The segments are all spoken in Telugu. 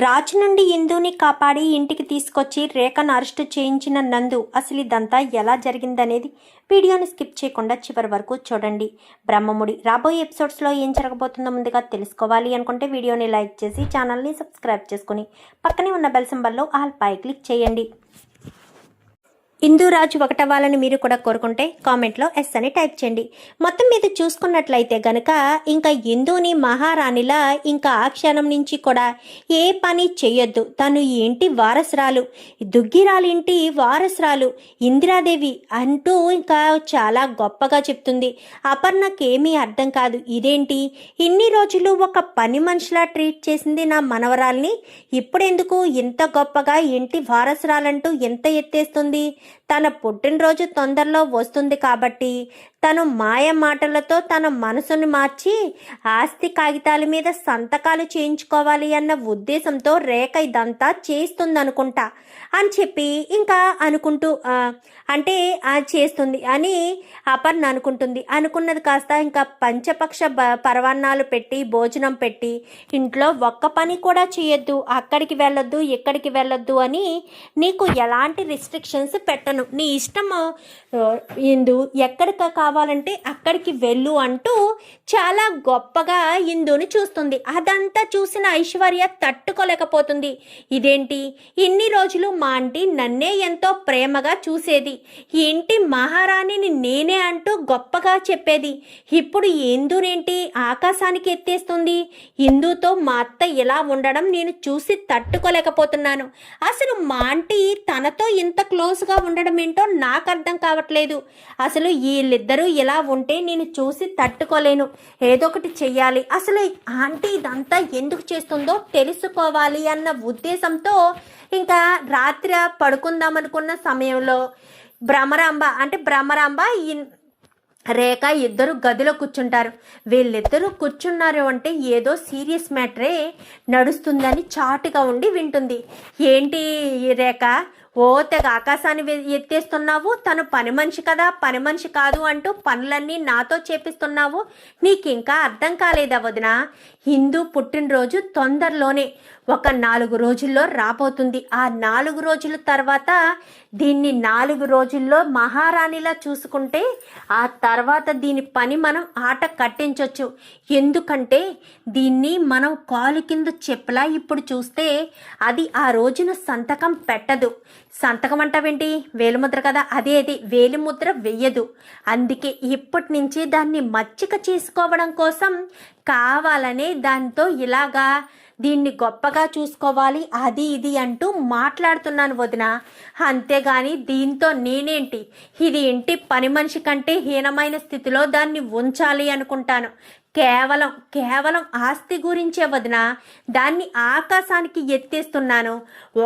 రాజు నుండి ఇందుని కాపాడి ఇంటికి తీసుకొచ్చి రేఖను అరెస్టు చేయించిన నందు అసలు ఇదంతా ఎలా జరిగిందనేది వీడియోని స్కిప్ చేయకుండా చివరి వరకు చూడండి. బ్రహ్మముడి రాబోయే ఎపిసోడ్స్లో ఏం జరగబోతుందో ముందుగా తెలుసుకోవాలి అనుకుంటే వీడియోని లైక్ చేసి ఛానల్ని సబ్స్క్రైబ్ చేసుకుని పక్కనే ఉన్న బెల్ సింబల్లో ఆల్ పై క్లిక్ చేయండి. ఇందురాజు ఒకటవ్వాలని మీరు కూడా కోరుకుంటే కామెంట్లో ఎస్ అని టైప్ చేయండి. మొత్తం మీద చూసుకున్నట్లయితే గనక ఇంకా ఇందుని మహారాణిలా ఇంకా ఆ క్షణం నుంచి కూడా ఏ పని చెయ్యొద్దు, తను ఈ ఇంటి వారసురాలు, దుగ్గిరాలింటి వారసురాలు ఇందిరాదేవి అంటూ ఇంకా చాలా గొప్పగా చెప్తుంది. అపర్ణకేమీ అర్థం కాదు, ఇదేంటి ఇన్ని రోజులు ఒక పని మనిషిలా ట్రీట్ చేసింది నా మనవరాల్ని, ఇప్పుడెందుకు ఇంత గొప్పగా ఇంటి వారసురాలంటూ ఎంత ఎత్తేస్తుంది? తన పుట్టినరోజు తొందరలో వస్తుంది కాబట్టి తను మాయ మాటలతో తన మనసును మార్చి ఆస్తి కాగితాల మీద సంతకాలు చేయించుకోవాలి అన్న ఉద్దేశంతో రేఖ ఇదంతా చేస్తుందనుకుంటా అని చెప్పి ఇంకా అనుకుంటూ అంటే చేస్తుంది అని అపర్ణ అనుకుంటుంది. అనుకున్నది కాస్త ఇంకా పంచపక్ష పరవాన్నాలు పెట్టి భోజనం పెట్టి ఇంట్లో ఒక్క పని కూడా చేయొద్దు, అక్కడికి వెళ్ళొద్దు ఇక్కడికి వెళ్ళొద్దు అని నీకు ఎలాంటి రిస్ట్రిక్షన్స్ పెట్టను, నీ ఇష్టము ఇందు ఎక్కడికి కావాలంటే అక్కడికి వెళ్ళు అంటూ చాలా గొప్పగా ఇందుని చూస్తుంది. అదంతా చూసిన ఐశ్వర్య తట్టుకోలేకపోతుంది. ఇదేంటి ఇన్ని రోజులు మా ఆంటీ నన్నే ఎంతో ప్రేమగా చూసేది, ఈ ఇంటి మహారాణిని నేనే అంటూ గొప్పగా చెప్పేది, ఇప్పుడు ఇందునేంటి ఆకాశానికి ఎత్తేస్తుంది? ఇందుతో మా అత్త ఇలా ఉండడం నేను చూసి తట్టుకోలేకపోతున్నాను. అసలు మా ఆంటీ తనతో ఇంత క్లోజ్గా ఉండడం ఏంటో నాకు అర్థం కావట్లేదు. అసలు వీళ్ళిద్దరూ ఇలా ఉంటే నేను చూసి తట్టుకోలేను, ఏదో ఒకటి చెయ్యాలి, అసలు ఆంటీ ఇదంతా ఎందుకు చేస్తుందో తెలుసుకోవాలి అన్న ఉద్దేశంతో ఇంకా రాత్రి పడుకుందామనుకున్న సమయంలో భ్రమరాంబ రేఖ ఇద్దరు గదిలో కూర్చుంటారు. వీళ్ళిద్దరూ కూర్చున్నారు అంటే ఏదో సీరియస్ మ్యాటరే నడుస్తుందని చాటుగా ఉండి వింటుంది. ఏంటి రేఖ తెగ ఆకాశాన్ని ఎత్తేస్తున్నావు, తను పని మనిషి కదా పని మనిషి కాదు అంటూ పనులన్నీ నాతో చేపిస్తున్నావు, నీకింకా అర్థం కాలేదా వదిన? హిందూ పుట్టినరోజు తొందరలోనే ఒక 4 రోజుల్లో రాబోతుంది. ఆ 4 రోజుల తర్వాత దీన్ని 4 రోజుల్లో మహారాణిలా చూసుకుంటే ఆ తర్వాత దీని పని మనం ఆట కట్టించవచ్చు. ఎందుకంటే దీన్ని మనం కాలు కింద చెప్పలా ఇప్పుడు చూస్తే అది ఆ రోజున సంతకం పెట్టదు. సంతకం అంటావేంటి, వేలిముద్ర కదా, అది వేలిముద్ర వెయ్యదు. అందుకే ఇప్పటి నుంచి దాన్ని మచ్చిక చేసుకోవడం కోసం కావాలనే దాంతో ఇలాగా దీన్ని గొప్పగా చూసుకోవాలి అది ఇది అంటూ మాట్లాడుతున్నాను వదిన. అంతేగాని దీంతో నేనేంటి, ఇది ఇంటి పని మనిషి కంటే హీనమైన స్థితిలో దాన్ని ఉంచాలి అనుకుంటాను. కేవలం ఆస్తి గురించే వదిన, దాన్ని ఆకాశానికి ఎత్తేస్తున్నాను.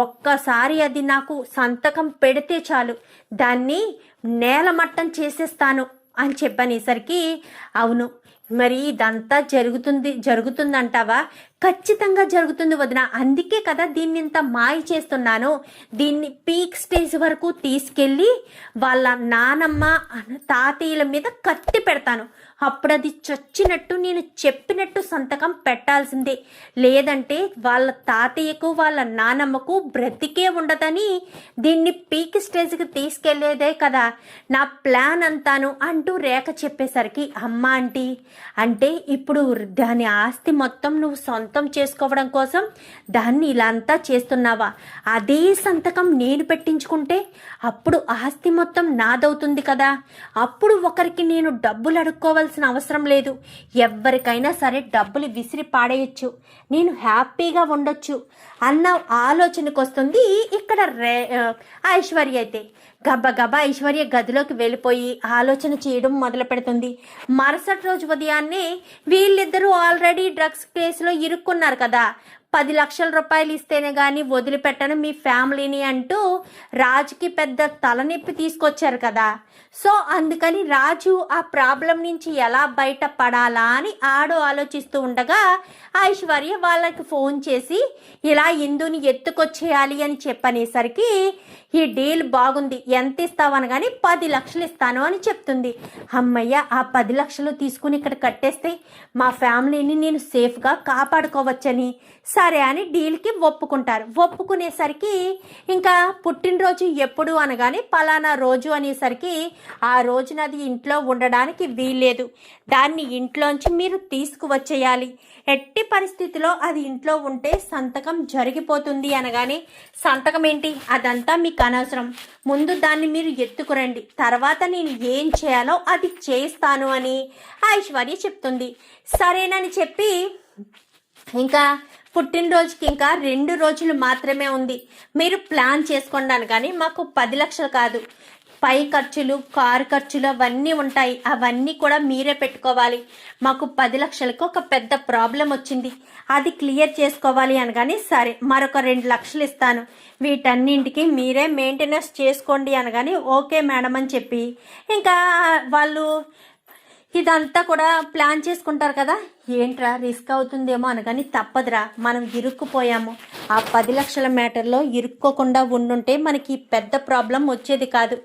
ఒక్కసారి అది నాకు సంతకం పెడితే చాలు, దాన్ని నేలమట్టం చేసేస్తాను అని చెప్పనేసరికి అవును మరి ఇదంతా జరుగుతుందంటావా? ఖచ్చితంగా జరుగుతుంది వదిన, అందుకే కదా దీన్ని ఇంత మాయ చేస్తున్నాను. దీన్ని పీక్ స్టేజ్ వరకు తీసుకెళ్ళి వాళ్ళ నానమ్మ తాతయ్యల మీద కత్తి పెడతాను. అప్పుడు అది చచ్చినట్టు నేను చెప్పినట్టు సంతకం పెట్టాల్సిందే, లేదంటే వాళ్ళ తాతయ్యకు వాళ్ళ నానమ్మకు బ్రతికే ఉండదని దీన్ని పీక్ స్టేజ్కి తీసుకెళ్లేదే కదా నా ప్లాన్ అంతాను అంటూ రేఖ చెప్పేసరికి అమ్మ ఆంటీ అంటే ఇప్పుడు దాని ఆస్తి మొత్తం నువ్వు సొంతం చేసుకోవడం కోసం దాన్ని ఇలా అంతా చేస్తున్నావా? అదే సంతకం నేను పెట్టించుకుంటే అప్పుడు ఆస్తి మొత్తం నాదవుతుంది కదా, అప్పుడు ఒకరికి నేను డబ్బులు అడుక్కోవాల్సిన అవసరం లేదు, ఎవరికైనా సరే డబ్బులు విసిరి పాడేయచ్చు, నేను హ్యాపీగా ఉండొచ్చు అన్న ఆలోచనకు వస్తుంది ఇక్కడ ఐశ్వర్య. అయితే గబగబా ఐశ్వర్య గదిలోకి వెళ్ళిపోయి ఆలోచన చేయడం మొదలు పెడుతుంది. మరుసటి రోజు ఉదయాన్నే వీళ్ళిద్దరూ ఆల్రెడీ డ్రగ్స్ కేసులో ఇరుక్కున్నారు కదా, 10 లక్షల రూపాయలు ఇస్తేనే కానీ వదిలిపెట్టను మీ ఫ్యామిలీని అంటూ రాజుకి పెద్ద తలనొప్పి తీసుకొచ్చారు కదా. సో అందుకని రాజు ఆ ప్రాబ్లం నుంచి ఎలా బయటపడాలా అని ఆలోచిస్తూ ఉండగా ఐశ్వర్య వాళ్ళకి ఫోన్ చేసి ఇలా ఇందుని ఎత్తుకొచ్చేయాలి అని చెప్పనేసరికి ఈ డీల్ బాగుంది, ఎంత ఇస్తావనగాని 10 లక్షలు ఇస్తాను అని చెప్తుంది. అమ్మయ్య, ఆ 10 లక్షలు తీసుకుని ఇక్కడ కట్టేస్తే మా ఫ్యామిలీని నేను సేఫ్గా కాపాడుకోవచ్చని సరే అని డీల్కి ఒప్పుకుంటారు. ఒప్పుకునేసరికి ఇంకా పుట్టినరోజు ఎప్పుడు అనగానే పలానా రోజు అనేసరికి ఆ రోజున అది ఇంట్లో ఉండడానికి వీల్లేదు, దాన్ని ఇంట్లోంచి మీరు తీసుకువచ్చేయాలి, ఎట్టి పరిస్థితిలో అది ఇంట్లో ఉంటే సంతకం జరిగిపోతుంది అనగానే సంతకం ఏంటి, అదంతా మీకు అనవసరం, ముందు దాన్ని మీరు ఎత్తుకురండి, తర్వాత నేను ఏం చేయాలో అది చేస్తాను అని ఐశ్వర్య చెప్తుంది. సరేనని చెప్పి ఇంకా పుట్టినరోజుకి ఇంకా 2 రోజులు మాత్రమే ఉంది, మీరు ప్లాన్ చేసుకోండి కానీ మాకు 10 లక్షలు కాదు, పై ఖర్చులు, కారు ఖర్చులు అవన్నీ ఉంటాయి, అవన్నీ కూడా మీరే పెట్టుకోవాలి, మాకు 10 లక్షలకు ఒక పెద్ద ప్రాబ్లం వచ్చింది, అది క్లియర్ చేసుకోవాలి అనగానే సరే మరొక 2 లక్షలు ఇస్తాను, వీటన్నింటికి మీరే మెయింటెనెన్స్ చేసుకోండి అనగానే ఓకే మేడం అని చెప్పి ఇంకా వాళ్ళు ఇదంతా కూడా ప్లాన్ చేసుకుంటారు కదా. ఏంట్రా రిస్క్ అవుతుందేమో అనగాని తప్పదురా, మనం ఇరుక్కుపోయాము, ఆ 10 లక్షల మ్యాటర్లో ఇరుక్కోకుండా ఉండుంటే మనకి పెద్ద ప్రాబ్లం వచ్చేది కాదు,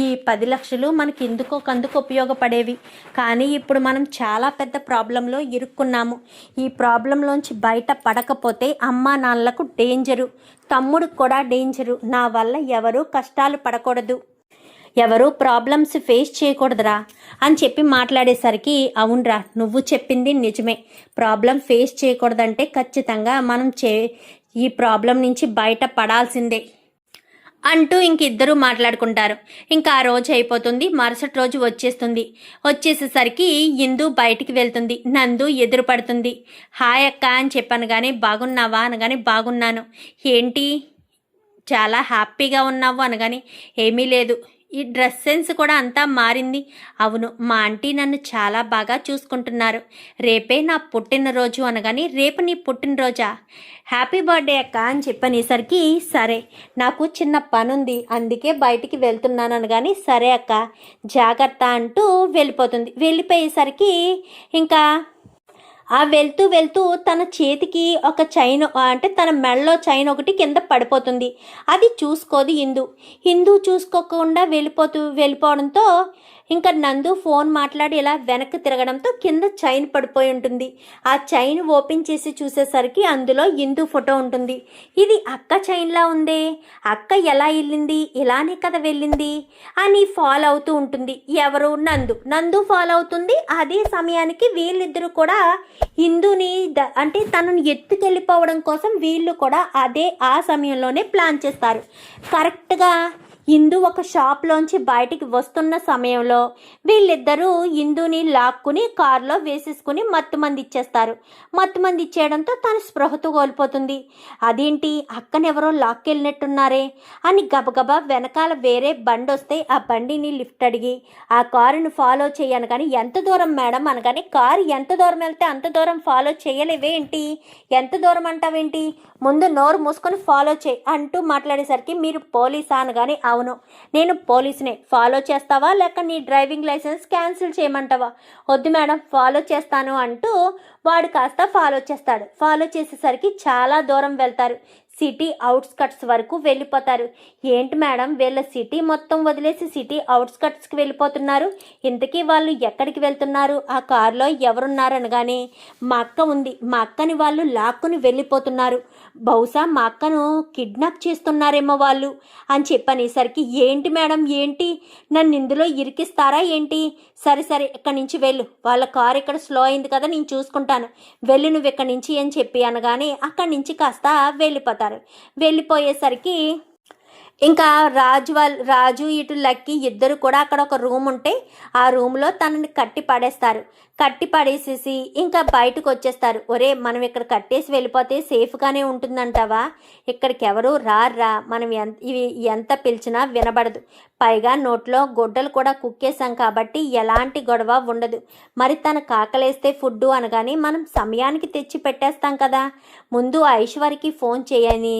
ఈ 10 లక్షలు మనకి ఎందుకో కందుకు ఉపయోగపడేవి, కానీ ఇప్పుడు మనం చాలా పెద్ద ప్రాబ్లంలో ఇరుక్కున్నాము, ఈ ప్రాబ్లంలోంచి బయట పడకపోతే అమ్మా నాన్నలకు డేంజరు, తమ్ముడికి కూడా డేంజరు, నా వల్ల ఎవరూ కష్టాలు పడకూడదు, ఎవరు ప్రాబ్లమ్స్ ఫేస్ చేయకూడదురా అని చెప్పి మాట్లాడేసరికి అవునరా నువ్వు చెప్పింది నిజమే, ప్రాబ్లం ఫేస్ చేయకూడదంటే ఖచ్చితంగా మనం ఈ ప్రాబ్లం నుంచి బయట పడాల్సిందే అంటూ ఇంకిద్దరూ మాట్లాడుకుంటారు. ఇంకా ఆ రోజు అయిపోతుంది, మరుసటి రోజు వచ్చేసేసరికి ఇందు బయటికి వెళ్తుంది, నందు ఎదురు పడుతుంది. హాయ్ అక్క అని చెప్పాను కానీ బాగున్నావా అనగానే బాగున్నాను, ఏంటి చాలా హ్యాపీగా ఉన్నావు అనగాని ఏమీ లేదు, ఈ డ్రెస్ సెన్స్ కూడా అంతా మారింది, అవును మా ఆంటీ నన్ను చాలా బాగా చూసుకుంటున్నారు, రేపే నా పుట్టినరోజు అనగాని రేపు నీ పుట్టినరోజా, హ్యాపీ బర్త్డే అక్క అని చెప్పనేసరికి సరే నాకు చిన్న పనుంది అందుకే బయటికి వెళ్తున్నాను అనగాని సరే అక్క జాగ్రత్త అంటూ వెళ్ళిపోతుంది. వెళ్ళిపోయేసరికి ఇంకా వెళ్తూ తన చేతికి ఒక చైన్ అంటే తన మెడలో చైన్ ఒకటి కింద పడిపోతుంది, అది చూసుకోదు హిందూ చూసుకోకుండా వెళ్ళిపోవడంతో ఇంకా నందు ఫోన్ మాట్లాడి ఇలా వెనక్కి తిరగడంతో కింద చైన్ పడిపోయి ఉంటుంది. ఆ చైన్ ఓపెన్ చేసి చూసేసరికి అందులో హిందూ ఫోటో ఉంటుంది. ఇది అక్క చైన్లా ఉందే, అక్క ఎలా వెళ్ళింది, ఇలానే కదా వెళ్ళింది అని ఫాలో అవుతూ ఉంటుంది. ఎవరు నందు ఫాలో అవుతుంది. అదే సమయానికి వీళ్ళిద్దరూ కూడా హిందూని అంటే తనను ఎత్తుకెళ్ళిపోవడం కోసం వీళ్ళు కూడా ఆ సమయంలోనే ప్లాన్ చేస్తారు. కరెక్ట్గా హిందూ ఒక షాప్లోంచి బయటికి వస్తున్న సమయంలో వీళ్ళిద్దరూ హిందూని లాక్కుని కారులో వేసేసుకుని మత్తుమంది ఇచ్చేయడంతో తను స్పృహతో కోల్పోతుంది. అదేంటి అక్కనెవరో లాక్కెళ్ళినట్టున్నారే అని గబగబా వెనకాల వేరే బండి వస్తే ఆ బండిని లిఫ్ట్ అడిగి ఆ కారుని ఫాలో చేయను కానీ ఎంత దూరం మేడం అనగానే కారు ఎంత దూరం వెళ్తే అంత దూరం ఫాలో చేయలేవేంటి, ఎంత దూరం అంటావేంటి, ముందు నోరు మూసుకొని ఫాలో చేయి అంటూ మాట్లాడేసరికి మీరు పోలీసా అనగానే అవును నేను పోలీసునే, ఫాలో చేస్తావా లేక నీ డ్రైవింగ్ లైసెన్స్ క్యాన్సిల్ చేయమంటావా, వద్దు మేడం ఫాలో చేస్తాను అంటూ వాడు కాస్త ఫాలో చేస్తాడు. ఫాలో చేసేసరికి చాలా దూరం వెళ్తారు, సిటీ అవుట్స్కట్స్ వరకు వెళ్ళిపోతారు. ఏంటి మేడం వీళ్ళ సిటీ మొత్తం వదిలేసి సిటీ అవుట్స్కట్స్కి వెళ్ళిపోతున్నారు, ఇంతకీ వాళ్ళు ఎక్కడికి వెళ్తున్నారు, ఆ కారులో ఎవరున్నారు అనగానే మా అక్క ఉంది, మా అక్కని వాళ్ళు లాక్కుని వెళ్ళిపోతున్నారు, బహుశా మా అక్కను కిడ్నాప్ చేస్తున్నారేమో వాళ్ళు అని చెప్పనేసరికి ఏంటి మేడం ఏంటి నన్ను ఇందులో ఇరికిస్తారా ఏంటి, సరే ఇక్కడి నుంచి వెళ్ళు, వాళ్ళ కారు ఇక్కడ స్లో అయింది కదా నేను చూసుకుంటాను, వెళ్ళు నువ్వు ఇక్కడి నుంచి అని చెప్పి అనగానే అక్కడి నుంచి కాస్త వెళ్ళిపోయేసరికి ఇంకా రాజు ఇటు లక్కీ ఇద్దరు కూడా అక్కడ ఒక రూమ్ ఉంటే ఆ రూమ్లో తనని కట్టి పడేసేసి ఇంకా బయటకు వచ్చేస్తారు. ఒరే మనం ఇక్కడ కట్టేసి వెళ్ళిపోతే సేఫ్గానే ఉంటుందంటావా, ఇక్కడికి ఎవరు రారా, మనం ఎంత పిలిచినా వినబడదు, పైగా నోట్లో గుడ్డలు కూడా కుక్కేసాం కాబట్టి ఎలాంటి గొడవ ఉండదు, మరి తన కాకలేస్తే ఫుడ్డు అనగానే మనం సమయానికి తెచ్చి పెట్టేస్తాం కదా, ముందు ఐశ్వర్యకి ఫోన్ చేయని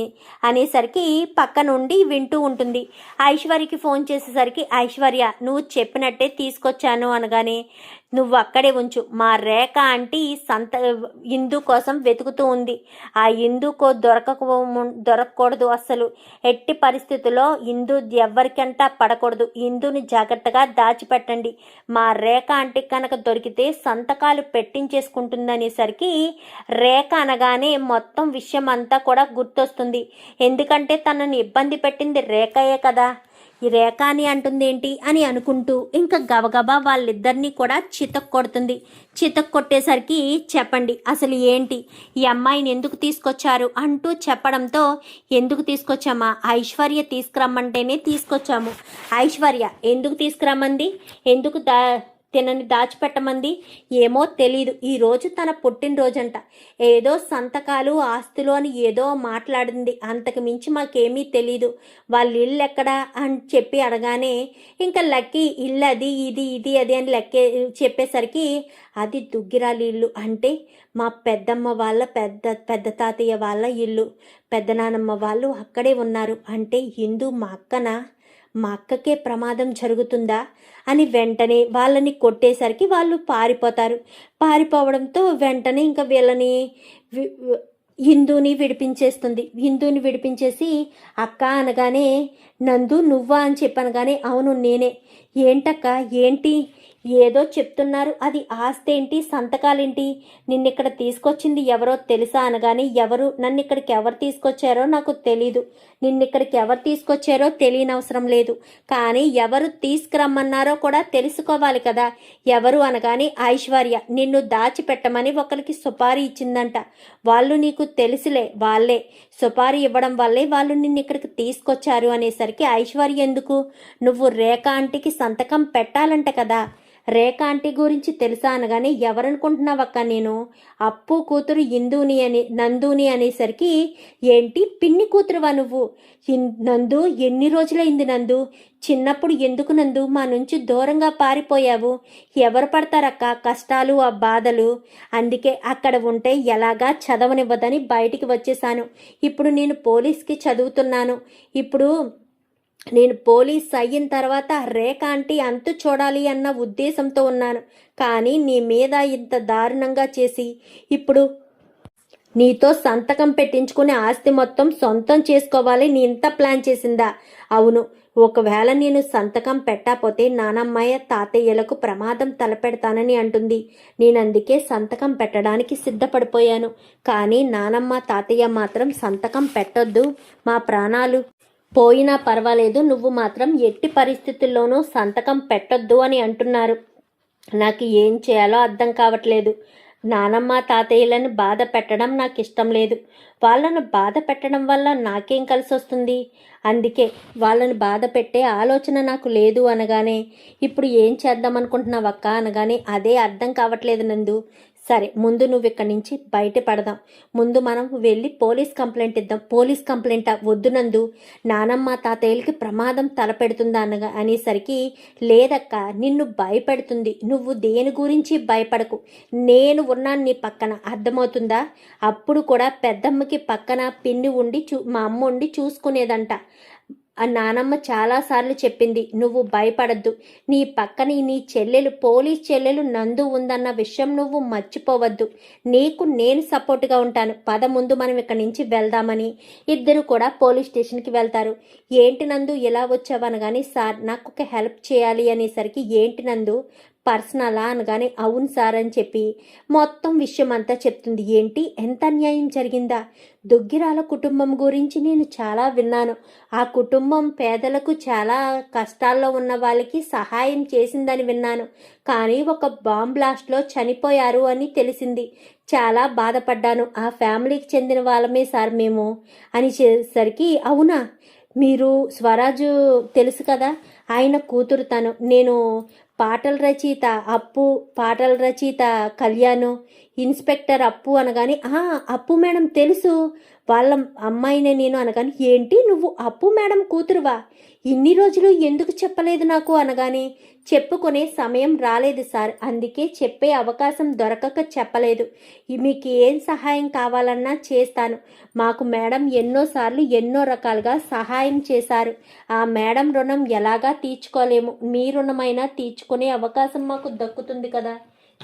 అనేసరికి పక్క నుండి వింటూ ఉంటుంది. ఐశ్వర్యకి ఫోన్ చేసేసరికి ఐశ్వర్య నువ్వు చెప్పినట్టే తీసుకొచ్చాను అనగానే నువ్వు అక్కడే ఉంచు. మా రేఖ ఆంటీ ఇందు కోసం వెతుకుతూ ఉంది. ఆ ఇందుకో దొరకకూడదు అస్సలు. ఎట్టి పరిస్థితుల్లో ఇందు ఎవరికంటా పడకూడదు. ఇందుని జాగ్రత్తగా దాచిపెట్టండి. మా రేఖ ఆంటీ కనుక దొరికితే సంతకాలు పెట్టించేసుకుంటుందనేసరికి రేఖ అనగానే మొత్తం విషయం అంతా కూడా గుర్తొస్తుంది. ఎందుకంటే తనని ఇబ్బంది పెట్టింది రేఖయే కదా. ఈ రేఖ అని అంటుందేంటి అని అనుకుంటూ ఇంకా గబగబా వాళ్ళిద్దరినీ కూడా చితక్ కొడుతుంది. చితక్ కొట్టేసరికి చెప్పండి అసలు ఏంటి, ఈ అమ్మాయిని ఎందుకు తీసుకొచ్చారు అంటూ చెప్పడంతో, ఎందుకు తీసుకొచ్చామా, ఐశ్వర్య తీసుకురమ్మంటేనే తీసుకొచ్చాము. ఐశ్వర్య ఎందుకు తీసుకురమ్మంది, ఎందుకు తినని దాచిపెట్టమంది, ఏమో తెలీదు. ఈరోజు తన పుట్టినరోజంట. ఏదో సంతకాలు ఆస్తులు అని ఏదో మాట్లాడింది. అంతకు మించి మాకేమీ తెలీదు. వాళ్ళ ఇల్లు ఎక్కడా అని చెప్పి అడగానే ఇంకా లక్కీ ఇల్లు అది ఇది అది అని చెప్పేసరికి అది దుగ్గిరాలి ఇల్లు అంటే మా పెద్దమ్మ వాళ్ళ పెద్ద తాతయ్య వాళ్ళ ఇల్లు. పెద్ద నానమ్మ వాళ్ళు అక్కడే ఉన్నారు. అంటే హిందూ మా అక్కకే ప్రమాదం జరుగుతుందా అని వెంటనే వాళ్ళని కొట్టేసరికి వాళ్ళు పారిపోవడంతో వెంటనే ఇంకా వీళ్ళని హిందూని విడిపించేసి అక్క అనగానే నందు నువ్వా అని చెప్పనగానే అవును నేనే. ఏంటక్క ఏంటి ఏదో చెప్తున్నారు, అది ఆస్తి ఏంటి, సంతకాలేంటి, నిన్నిక్కడ తీసుకొచ్చింది ఎవరో తెలుసా అనగానే నన్ను ఇక్కడికి ఎవరు తీసుకొచ్చారో నాకు తెలీదు. నిన్నిక్కడికి ఎవరు తీసుకొచ్చారో తెలియనవసరం లేదు, కానీ ఎవరు తీసుకురమ్మన్నారో కూడా తెలుసుకోవాలి కదా. ఎవరు అనగానే ఐశ్వర్య నిన్ను దాచిపెట్టమని ఒకరికి సుపారీ ఇచ్చిందంట. వాళ్ళు నీకు తెలుసులే, వాళ్ళే సుపారీ ఇవ్వడం వల్లే వాళ్ళు నిన్ను ఇక్కడికి తీసుకొచ్చారు అనేసరికి ఐశ్వర్య ఎందుకు, నువ్వు రేఖ ఆంటీకి సంతకం పెట్టాలంట కదా. రేఖ ఆంటీ గురించి తెలుసా అనగానే ఎవరనుకుంటున్నావక్క, నేను అప్పు కూతురు నందుని అనేసరికి ఏంటి పిన్ని కూతురువా నువ్వు, నందు ఎన్ని రోజులైంది నందు, చిన్నప్పుడు ఎందుకు నందు మా నుంచి దూరంగా పారిపోయావు, ఎవరు పడతారక్క కష్టాలు ఆ బాధలు, అందుకే అక్కడ ఉంటే ఎలాగా చదవనివ్వదని బయటికి వచ్చేసాను. ఇప్పుడు నేను పోలీస్కి చదువుతున్నాను. ఇప్పుడు నేను పోలీస్ అయిన తర్వాత రేఖ ఆంటీ అంతు చూడాలి అన్న ఉద్దేశంతో ఉన్నాను. కానీ నీ మీద ఇంత దారుణంగా చేసి ఇప్పుడు నీతో సంతకం పెట్టించుకునే ఆస్తి మొత్తం సొంతం చేసుకోవాలి నీ ఇంత ప్లాన్ చేసిందా? అవును, ఒకవేళ నేను సంతకం పెట్టకపోతే నానమ్మయ్య తాతయ్యలకు ప్రమాదం తలపెడతానని అంటుంది. నేను అందుకే సంతకం పెట్టడానికి సిద్ధపడిపోయాను. కానీ నానమ్మ తాతయ్య మాత్రం సంతకం పెట్టొద్దు, మా ప్రాణాలు పోయినా పర్వాలేదు, నువ్వు మాత్రం ఎట్టి పరిస్థితుల్లోనూ సంతకం పెట్టొద్దు అని అంటున్నారు. నాకు ఏం చేయాలో అర్థం కావట్లేదు. నానమ్మ తాతయ్యలను బాధ పెట్టడం నాకు ఇష్టం లేదు. వాళ్ళను బాధ పెట్టడం వల్ల నాకేం కలిసి వస్తుంది? అందుకే వాళ్ళని బాధ పెట్టే ఆలోచన నాకు లేదు అనగానే ఇప్పుడు ఏం చేద్దాం అనుకుంటున్నావు అక్క అనగానే అదే అర్థం కావట్లేదు నందు. సరే ముందు నువ్వు ఇక్కడి నుంచి బయటపడదాం, ముందు మనం వెళ్ళి పోలీస్ కంప్లైంట్ ఇద్దాం. పోలీస్ కంప్లైంట్ వద్దు నందు, నానమ్మ తాతయ్యలకి ప్రమాదం తలపెడుతుందా అనేసరికి లేదక్క నిన్ను భయపెడుతుంది, నువ్వు దేని గురించి భయపడకు, నేను ఉన్నాను నీ పక్కన, అర్థమవుతుందా? అప్పుడు కూడా పెద్దమ్మకి పక్కన పిన్ని ఉండి మా అమ్మ ఉండి చూసుకునేదంట. ఆ నానమ్మ చాలాసార్లు చెప్పింది నువ్వు భయపడద్దు, నీ పక్కన నీ చెల్లెలు పోలీస్ చెల్లెలు నందు ఉందన్న విషయం నువ్వు మర్చిపోవద్దు, నీకు నేను సపోర్ట్గా ఉంటాను, పద ముందు మనం ఇక్కడి నుంచి వెళ్దామని ఇద్దరు కూడా పోలీస్ స్టేషన్కి వెళ్తారు. ఏంటి నందు ఇలా వచ్చావనగానే సార్ నాకు ఒక హెల్ప్ చేయాలి అనేసరికి ఏంటి నందు పర్సనలా అనగానే అవును సార్ అని చెప్పి మొత్తం విషయం అంతా చెప్తుంది. ఏంటి ఎంత అన్యాయం జరిగిందా? దుగ్గిరాల కుటుంబం గురించి నేను చాలా విన్నాను. ఆ కుటుంబం పేదలకు చాలా కష్టాల్లో ఉన్న వాళ్ళకి సహాయం చేసిందని విన్నాను. కానీ ఒక బాంబ్ బ్లాస్ట్లో చనిపోయారు అని తెలిసింది. చాలా బాధపడ్డాను. ఆ ఫ్యామిలీకి చెందిన వాళ్ళమే సార్ మేము అని చేసరికి అవునా, మీరు స్వరాజు తెలుసు కదా, ఆయన కూతురు తను, నేను పాటల రచయిత అప్పు, పాటల రచయిత కళ్యాణు, ఇన్స్పెక్టర్ అప్పు అనగాని, అప్పు మేడం తెలుసు, వాళ్ళ అమ్మాయినే నేను అనగాని, ఏంటి నువ్వు అప్పు మేడం కూతురువా, ఇన్ని రోజులు ఎందుకు చెప్పలేదు నాకు అనగాని, చెప్పుకునే సమయం రాలేదు సార్, అందుకే చెప్పే అవకాశం దొరకక చెప్పలేదు, మీకు ఏం సహాయం కావాలన్నా చేస్తాను, మాకు మేడం ఎన్నోసార్లు ఎన్నో రకాలుగా సహాయం చేశారు, ఆ మేడం రుణం ఎలాగా తీర్చుకోలేము, మీ రుణమైనా తీర్చుకునే అవకాశం మాకు దక్కుతుంది కదా,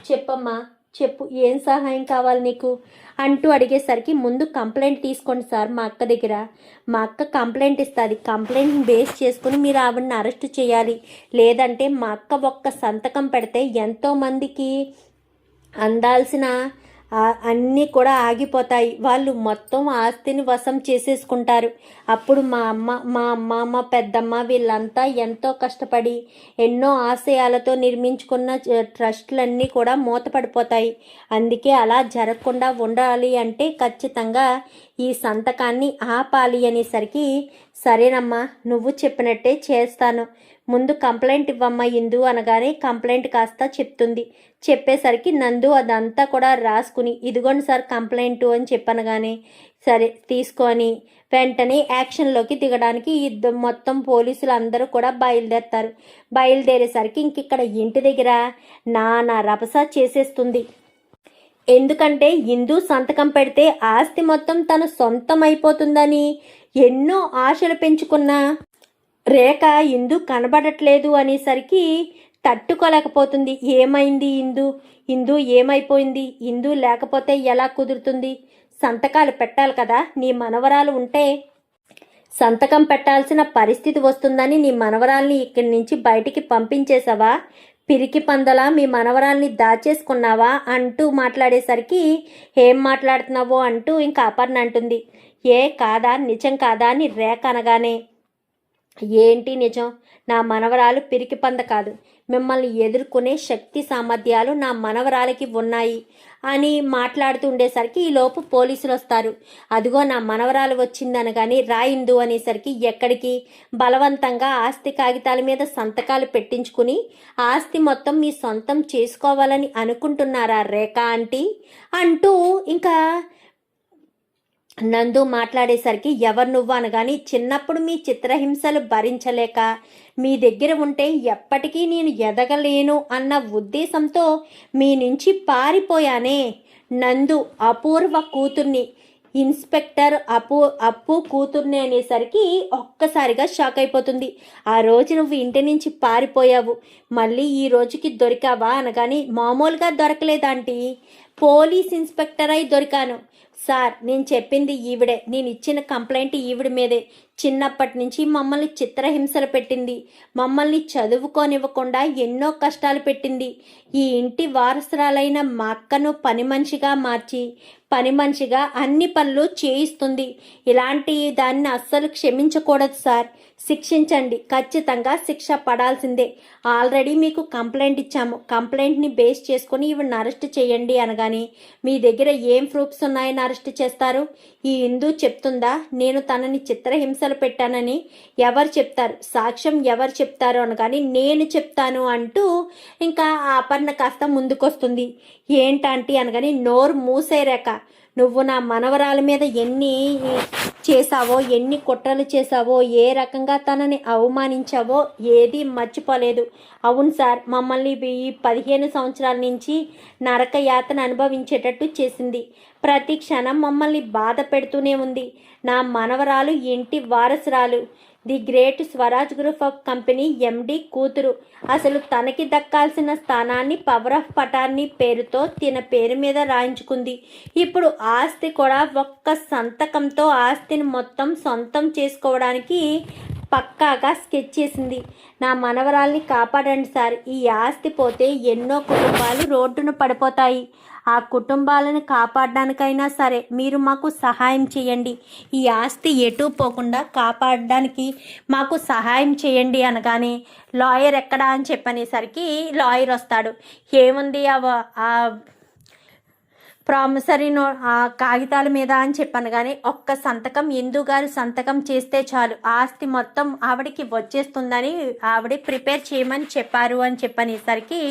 చెప్పమ్మా చెప్పు, ఏం సహాయం కావాలి నీకు అంటూ అడిగేసరికి, ముందు కంప్లైంట్ తీసుకోండి సార్ మా అక్క దగ్గర, మా అక్క కంప్లైంట్ ఇస్తుంది, కంప్లైంట్ బేస్ చేసుకుని మీరు ఆవిడని అరెస్ట్ చేయాలి, లేదంటే మా అక్క ఒక్క సంతకం పెడితే ఎంతోమందికి అందాల్సిన అన్నీ కూడా ఆగిపోతాయి, వాళ్ళు మొత్తం ఆస్తిని వశం చేసేసుకుంటారు, అప్పుడు మా అమ్మ మా పెద్దమ్మ వీళ్ళంతా ఎంతో కష్టపడి ఎన్నో ఆశయాలతో నిర్మించుకున్న ట్రస్టులన్నీ కూడా మూతపడిపోతాయి, అందుకే అలా జరగకుండా ఉండాలి అంటే ఖచ్చితంగా ఈ సంతకాన్ని ఆపాలి అనేసరికి, సరేనమ్మా నువ్వు చెప్పినట్టే చేస్తాను, ముందు కంప్లైంట్ ఇవ్వమ్మా ఇందు అనగానే కంప్లైంట్ కాస్త చెప్తుంది, చెప్పేసరికి నందు అదంతా కూడా రాసుకుని, ఇదిగోండి సార్ కంప్లైంట్ అని చెప్పనగానే, సరే తీసుకొని వెంటనే యాక్షన్లోకి దిగడానికి మొత్తం పోలీసులు అందరూ కూడా బయలుదేరుతారు, బయలుదేరేసరికి ఇంకిక్కడ ఇంటి దగ్గర నానా రభస చేసేస్తుంది, ఎందుకంటే ఇందు సంతకం పెడితే ఆస్తి మొత్తం తన సొంతం అయిపోతుందని ఎన్నో ఆశలు పెంచుకున్న రేఖ ఇందు కనబడట్లేదు అనేసరికి తట్టుకోలేకపోతుంది, ఏమైంది ఇందు ఏమైపోయింది, ఇందు లేకపోతే ఎలా కుదురుతుంది, సంతకాలు పెట్టాలి కదా, నీ మనవరాలు ఉంటే సంతకం పెట్టాల్సిన పరిస్థితి వస్తుందని నీ మనవరాల్ని ఇక్కడి నుంచి బయటికి పంపించేసావా, పిరికి పందలా మీ మనవరాల్ని దాచేసుకున్నావా అంటూ మాట్లాడేసరికి, ఏం మాట్లాడుతున్నావో అంటూ ఇంకా అపర్ణ అంటుంది, కాదా నిజం కాదా అని రేఖ అనగానే, ఏంటి నిజం, నా మనవరాలు పిరికి పంద కాదు, మిమ్మల్ని ఎదుర్కొనే శక్తి సామర్థ్యాలు నా మనవరాలకి ఉన్నాయి అని మాట్లాడుతూ ఉండేసరికి ఈలోపు పోలీసులు వస్తారు, అదిగో నా మనవరాలు వచ్చిందనగాని రాయిందు అనేసరికి, ఎక్కడికి, బలవంతంగా ఆస్తి కాగితాల మీద సంతకాలు పెట్టించుకుని ఆస్తి మొత్తం మీ సొంతం చేసుకోవాలని అనుకుంటున్నారా రేఖ ఆంటీ అంటూ ఇంకా నందు మాట్లాడేసరికి, ఎవరు నువ్వు అనగాని, చిన్నప్పుడు మీ చిత్రహింసలు భరించలేక మీ దగ్గర ఉంటే ఎప్పటికీ నేను ఎదగలేను అన్న ఉద్దేశంతో మీ నుంచి పారిపోయానే, నందు అపూర్వ కూతుర్ని, ఇన్స్పెక్టర్ అప్పు కూతుర్ని అనేసరికి ఒక్కసారిగా షాక్ అయిపోతుంది, ఆ రోజు నువ్వు ఇంటి నుంచి పారిపోయావు, మళ్ళీ ఈ రోజుకి దొరికావా అనగాని, మామూలుగా దొరకలేదాంటీ, పోలీస్ ఇన్స్పెక్టర్ అయి దొరికాను సార్, నేను చెప్పింది ఈవిడే, నేను ఇచ్చిన కంప్లైంట్ ఈవిడ మీదే, చిన్నప్పటి నుంచి మమ్మల్ని చిత్రహింసలు పెట్టింది, మమ్మల్ని చదువుకోనివ్వకుండా ఎన్నో కష్టాలు పెట్టింది, ఈ ఇంటి వారసురాలైన మా అక్కను పని మనిషిగా మార్చి పని మనిషిగా అన్ని పనులు చేయిస్తుంది, ఇలాంటి దాన్ని అస్సలు క్షమించకూడదు సార్, శిక్షించండి, ఖచ్చితంగా శిక్ష పడాల్సిందే, ఆల్రెడీ మీకు కంప్లైంట్ ఇచ్చాము, కంప్లైంట్ని బేస్ చేసుకుని ఈవిడని అరెస్ట్ చేయండి అనగాని, మీ దగ్గర ఏం ప్రూఫ్స్ ఉన్నాయని అరెస్ట్ చేస్తారు, ఈ ఇందు చెప్తుందా నేను తనని చిత్రహింసలు పెట్టానని, ఎవరు చెప్తారు, సాక్ష్యం ఎవరు చెప్తారు అనగాని, నేను చెప్తాను అంటూ ఇంకా ఆ అపర్ణ కాస్త ముందుకొస్తుంది, ఏంటంటే అనగాని, నోరు మూసేరేక, నువ్వు నా మనవరాల మీద ఎన్ని చేశావో, ఎన్ని కుట్రలు చేశావో, ఏ రకంగా తనని అవమానించావో ఏది మర్చిపోలేదు, అవును సార్, మమ్మల్ని ఈ 15 సంవత్సరాల నుంచి నరక యాతన అనుభవించేటట్టు చేసింది, ప్రతి క్షణం మమ్మల్ని బాధ పెడుతూనే ఉంది, నా మనవరాలు ఇంటి వారసురాలు, the great Swaraj group of company MD కూతురు, అసలు తనకి దక్కాల్సిన స్థానాన్ని పవర్ ఆఫ్ పటాన్ని పేరుతో తిన పేరు మీద రాయించుకుంది, ఇప్పుడు ఆస్తి కూడా ఒక్క సంతకంతో ఆస్తిని మొత్తం సొంతం చేసుకోవడానికి పక్కాగా స్కెచ్ చేసింది, నా మనవరాల్ని కాపాడండి సార్, ఈ ఆస్తి పోతే ఎన్నో కుటుంబాలు రోడ్డున పడిపోతాయి, ఆ కుటుంబాలను కాపాడడానికైనా సరే మీరు మాకు సహాయం చేయండి, ఈ ఆస్తి ఎటు పోకుండా కాపాడడానికి మాకు సహాయం చేయండి అనగానే, లాయర్ ఎక్కడా అని చెప్పనేసరికి లాయర్ వస్తాడు, ఏముంది ప్రామిసరీ నో ఆ కాగితాల మీద అని చెప్పాను, కానీ ఒక్క సంతకం ఇందు గారు సంతకం చేస్తే చాలు ఆస్తి మొత్తం ఆవిడకి వచ్చేస్తుందని ఆవిడ ప్రిపేర్ చేయమని చెప్పారు అని చెప్పనేసరికి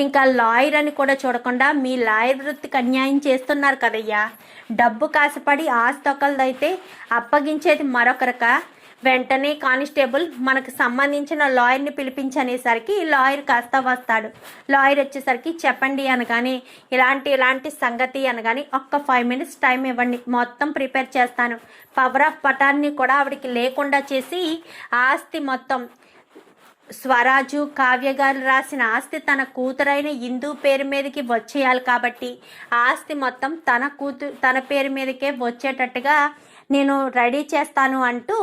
ఇంకా లాయర్ అని కూడా చూడకుండా మీ లాయర్ వృత్తికి అన్యాయం చేస్తున్నారు కదయ్యా, డబ్బు కాసపడి ఆస్తి ఒకరిదైతే అప్పగించేది మరొకరక. వెంటనే కానిస్టేబుల్ మనకు సంబంధించిన లాయర్ని పిలిపించనేసరికి లాయర్ కాస్త వస్తాడు. లాయర్ వచ్చేసరికి చెప్పండి అనగానే ఇలాంటి సంగతి అనగానే ఒక్క 5 minutes టైం ఇవ్వండి, మొత్తం ప్రిపేర్ చేస్తాను. పవర్ ఆఫ్ పటాన్ని కూడా ఆవిడకి లేకుండా చేసి ఆస్తి మొత్తం స్వరాజు కావ్య గారు రాసిన ఆస్తి తన కూతురైన ఇందు పేరు మీదకి వచ్చేయాలి కాబట్టి ఆస్తి మొత్తం తన పేరు మీదకే వచ్చేటట్టుగా నేను రెడీ చేస్తాను అంటూ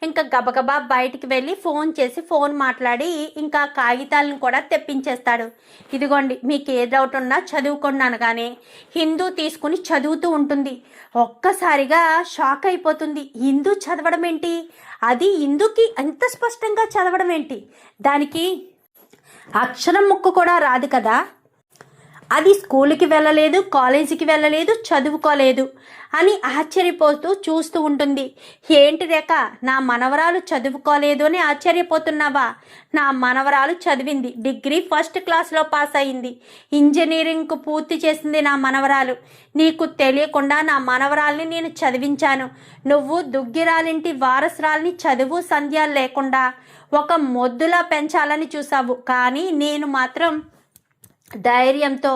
ఇంకా గబగబా బయటికి వెళ్ళి ఫోన్ మాట్లాడి ఇంకా కాగితాలను కూడా తెప్పించేస్తాడు. ఇదిగోండి మీకు ఏ డౌట్ ఉన్నా చదువుకోండి అనగానే హిందూ తీసుకుని చదువుతూ ఉంటుంది. ఒక్కసారిగా షాక్ అయిపోతుంది. హిందూ చదవడం ఏంటి, అది హిందూకి అంత స్పష్టంగా చదవడం ఏంటి, దానికి అక్షరం ముక్కు కూడా రాదు కదా, అది స్కూల్కి వెళ్ళలేదు, కాలేజీకి వెళ్ళలేదు, చదువుకోలేదు అని ఆశ్చర్యపోతూ చూస్తూ ఉంటుంది. ఏంటి రేఖ, నా మనవరాలు చదువుకోలేదు అని ఆశ్చర్యపోతున్నావా? నా మనవరాలు చదివింది, డిగ్రీ 1st క్లాస్లో పాస్ అయింది, ఇంజనీరింగ్కు పూర్తి చేసింది నా మనవరాలు. నీకు తెలియకుండా నా మనవరాల్ని నేను చదివించాను. నువ్వు దుగ్గిరాలింటి వారసురాల్ని చదువు సంధ్య లేకుండా ఒక మొద్దులా పెంచాలని చూసావు, కానీ నేను మాత్రం ధైర్యంతో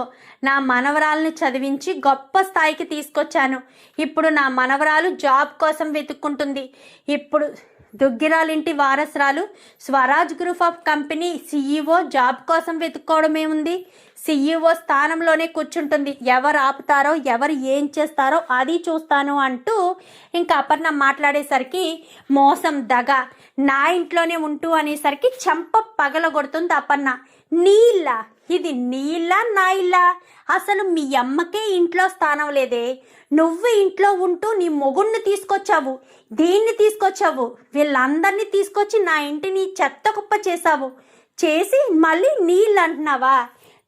నా మనవరాలను చదివించి గొప్ప స్థాయికి తీసుకొచ్చాను. ఇప్పుడు నా మనవరాలు జాబ్ కోసం వెతుక్కుంటుంది. ఇప్పుడు దుగ్గిరాలింటి వారసురాలు Swaraj group of company CEO job కోసం వెతుక్కోవడం ఏముంది, CEO స్థానంలోనే కూర్చుంటుంది. ఎవరు ఆపుతారో ఎవరు ఏం చేస్తారో అది చూస్తాను అంటూ ఇంకా అపర్ణ మాట్లాడేసరికి మోసం దగ నా ఇంట్లోనే ఉంటూ అనేసరికి చెంప పగలగొడుతుంది అపర్ణ. నీళ్ళ, ఇది నీ ఇల్లా నా ఇల్లా? అసలు మీ అమ్మకే ఇంట్లో స్థానం లేదే, నువ్వు ఇంట్లో ఉంటూ నీ మొగుణ్ణి తీసుకొచ్చావు, దీన్ని తీసుకొచ్చావు, వీళ్ళందరినీ తీసుకొచ్చి నా ఇంటిని చెత్త కుప్ప చేసావు, చేసి మళ్ళీ నీళ్ళు అంటున్నావా?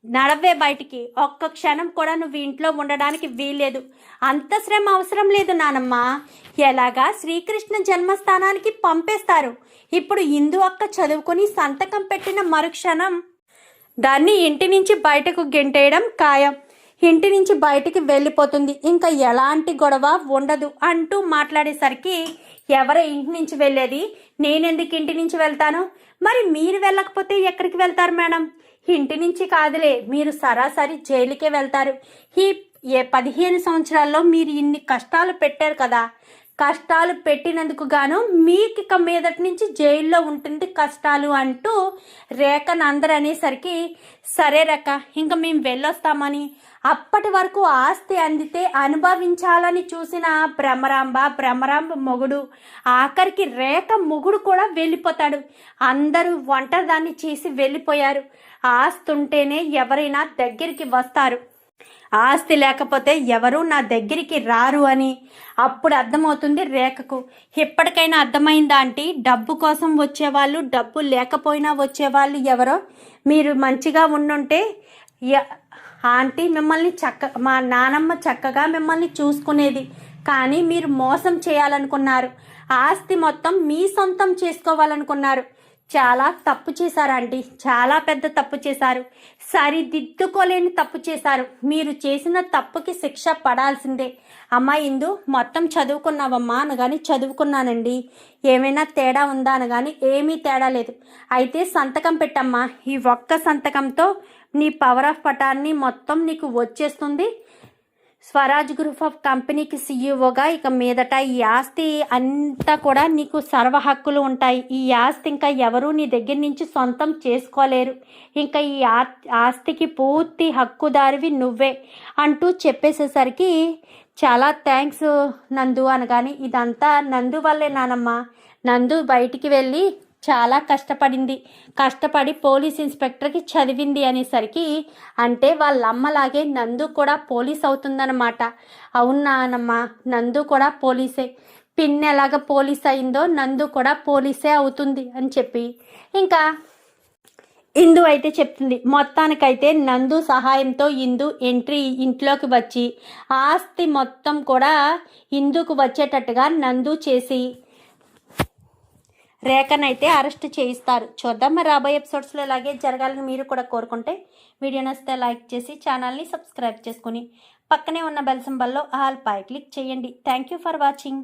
నడవే బయటికి, ఒక్క క్షణం కూడా నువ్వు ఇంట్లో ఉండడానికి వీల్లేదు. అంత శ్రమ అవసరం లేదు నానమ్మ, ఎలాగా శ్రీకృష్ణ జన్మస్థానానికి పంపేస్తారు. ఇప్పుడు ఇందు అక్క చదువుకొని సంతకం పెట్టిన మరుక్షణం దాన్ని ఇంటి నుంచి బయటకు గెంటేయడం ఖాయం, ఇంటి నుంచి బయటికి వెళ్ళిపోతుంది, ఇంకా ఎలాంటి గొడవ ఉండదు అంటూ మాట్లాడేసరికి ఎవరు ఇంటి నుంచి వెళ్ళేది, నేనెందుకు ఇంటి నుంచి వెళ్తాను, మరి మీరు వెళ్ళకపోతే ఎక్కడికి వెళ్తారు మేడం? ఇంటి నుంచి కాదులే, మీరు సరాసరి జైలుకే వెళ్తారు. ఈ 15 సంవత్సరాల్లో మీరు ఇన్ని కష్టాలు పెట్టారు కదా, కష్టాలు పెట్టినందుకు గాను మీకు ఇక మీదటి నుంచి జైల్లో ఉంటుంది కష్టాలు అంటూ రేఖను అందరు అనేసరికి సరే రేఖ ఇంకా మేము వెళ్ళొస్తామని అప్పటి వరకు ఆస్తి అందితే అనుభవించాలని చూసిన భ్రమరాంబ మొగుడు, ఆఖరికి రేఖ మొగుడు కూడా వెళ్ళిపోతాడు. అందరూ ఒంటరిదాన్ని చేసి వెళ్ళిపోయారు. ఆస్తి ఉంటేనే ఎవరైనా దగ్గరికి వస్తారు, ఆస్తి లేకపోతే ఎవరు నా దగ్గరికి రారు అని అప్పుడు అర్థమవుతుంది రేఖకు. ఎప్పటికైనా అర్థమైందా ఆంటీ, డబ్బు కోసం వచ్చేవాళ్ళు, డబ్బు లేకపోయినా వచ్చేవాళ్ళు ఎవరో. మీరు మంచిగా ఉండుంటే ఆంటీ మిమ్మల్ని మా నానమ్మ చక్కగా మిమ్మల్ని చూసుకునేది, కానీ మీరు మోసం చేయాలనుకున్నారు, ఆస్తి మొత్తం మీ సొంతం చేసుకోవాలనుకున్నారు. చాలా తప్పు చేశారు ఆంటీ, చాలా పెద్ద తప్పు చేశారు, సరిదిద్దుకోలేని తప్పు చేశారు. మీరు చేసిన తప్పుకి శిక్ష పడాల్సిందే. అమ్మా ఇందు, మొత్తం చదువుకున్నావమ్మా అనగాని చదువుకున్నానండి, ఏమైనా తేడా ఉందా అనగాని ఏమీ తేడా లేదు. అయితే సంతకం పెట్టమ్మా, ఈ ఒక్క సంతకంతో నీ పవర్ ఆఫ్ పటాన్ని మొత్తం నీకు వచ్చేస్తుంది. స్వరాజ్ గ్రూప్ ఆఫ్ కంపెనీకి CEOగా ఇక మీదట ఈ ఆస్తి అంతా కూడా నీకు సర్వ హక్కులు ఉంటాయి. ఈ ఆస్తి ఇంకా ఎవరూ నీ దగ్గర నుంచి సొంతం చేసుకోలేరు. ఇంకా ఈ ఆస్తికి పూర్తి హక్కుదారివి నువ్వే అంటూ చెప్పేసేసరికి చాలా థ్యాంక్స్ నందు అనగాని ఇదంతా నందు వల్లే నానమ్మ. నందు బయటికి వెళ్ళి చాలా కష్టపడి పోలీస్ ఇన్స్పెక్టర్కి చదివింది అనేసరికి అంటే వాళ్ళ అమ్మలాగే నందు కూడా పోలీస్ అవుతుందన్నమాట. అవునానమ్మా, నందు కూడా పోలీసే, పిన్ ఎలాగ పోలీస్ అయిందో నందు కూడా పోలీసే అవుతుంది అని చెప్పి ఇంకా ఇందు అయితే చెప్తుంది. మొత్తానికైతే నందు సహాయంతో ఇందు ఎంట్రీ ఇంట్లోకి వచ్చి ఆస్తి మొత్తం కూడా ఇందుకు వచ్చేటట్టుగా నందు చేసి రేఖనైతే అరెస్ట్ చేయిస్తారు. చూద్దాం మరి రాబోయే ఎపిసోడ్స్లో ఇలాగే జరగాలని మీరు కూడా కోరుకుంటే వీడియో నచ్చితే లైక్ చేసి ఛానల్ని సబ్స్క్రైబ్ చేసుకుని పక్కనే ఉన్న బెల్ సింబల్లో ఆల్ పై క్లిక్ చేయండి. Thank you for watching.